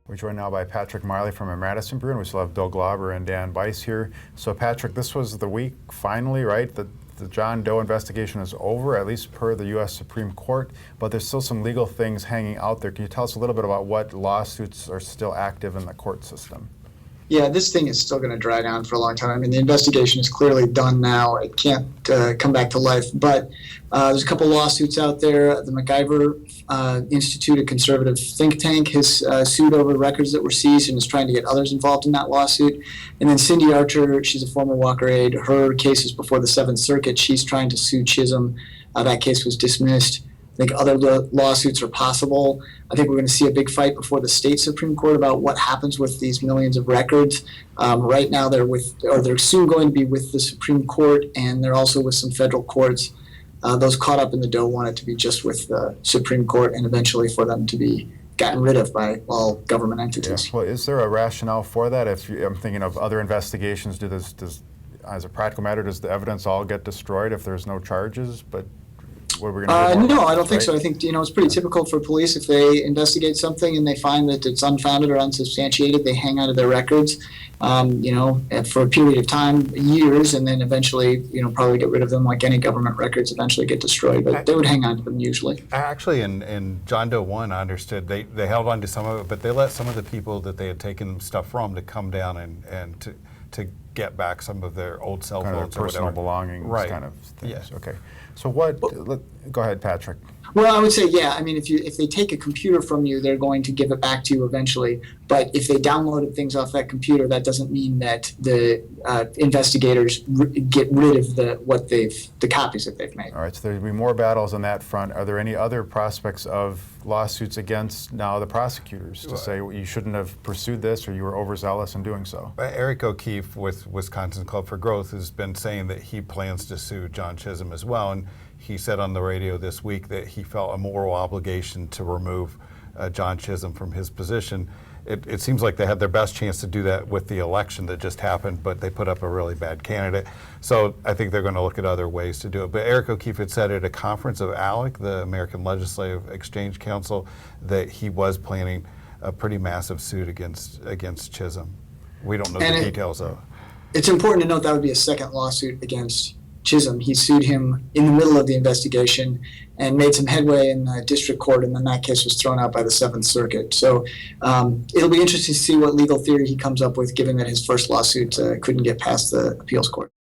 We're joined now by Patrick Marley from Madison Brew, and we still have Bill Glauber and Dan Bice here. So Patrick, this was the week, finally, right? The John Doe investigation is over, at least per the U.S. Supreme Court, but there's still some legal things hanging out there. Can you tell us a little bit about what lawsuits are still active in the court system? Yeah, this thing is still going to drag on for a long time. I mean, the investigation is clearly done now. It can't come back to life. But there's a couple lawsuits out there. The MacIver Institute, a conservative think tank, has sued over records that were seized and is trying to get others involved in that lawsuit. And then Cindy Archer, she's a former Walker aide. Her case is before the Seventh Circuit. She's trying to sue Chisholm. That case was dismissed. I think other lawsuits are possible. I think we're going to see a big fight before the state Supreme Court about what happens with these millions of records. Right now they're soon going to be with the Supreme Court, and they're also with some federal courts. Those caught up in the Doe want it to be just with the Supreme Court and eventually for them to be gotten rid of by all government entities. Yeah. Well, is there a rationale for that? I'm thinking of other investigations. As a practical matter, does the evidence all get destroyed if there's no charges? But what are we going to do? No, I don't think so. I think it's pretty typical for police. If they investigate something and they find that it's unfounded or unsubstantiated, they hang on to their records, for a period of time, years, and then eventually, probably get rid of them. Like any government records, eventually get destroyed. But they would hang on to them usually. Actually, in John Doe 1, I understood they held on to some of it, but they let some of the people that they had taken stuff from to come down and to get back some of their old cell phones, kind of personal belongings, right? Kind of things. Yeah. Okay. So go ahead, Patrick. Well, I would say, yeah. I mean, if they take a computer from you, they're going to give it back to you eventually. But if they downloaded things off that computer, that doesn't mean that the investigators get rid of the copies that they've made. All right. So there'll be more battles on that front. Are there any other prospects of lawsuits against now the prosecutors to say you shouldn't have pursued this or you were overzealous in doing so? Eric O'Keefe with Wisconsin Club for Growth has been saying that he plans to sue John Chisholm as well, and he said on the radio this week that he felt a moral obligation to remove John Chisholm from his position. It seems like they had their best chance to do that with the election that just happened, but they put up a really bad candidate. So I think they're going to look at other ways to do it. But Eric O'Keefe had said at a conference of ALEC, the American Legislative Exchange Council, that he was planning a pretty massive suit against Chisholm. We don't know the details though. It's important to note that would be a second lawsuit against Chisholm. He sued him in the middle of the investigation and made some headway in the district court, and then that case was thrown out by the Seventh Circuit. So it'll be interesting to see what legal theory he comes up with, given that his first lawsuit couldn't get past the appeals court.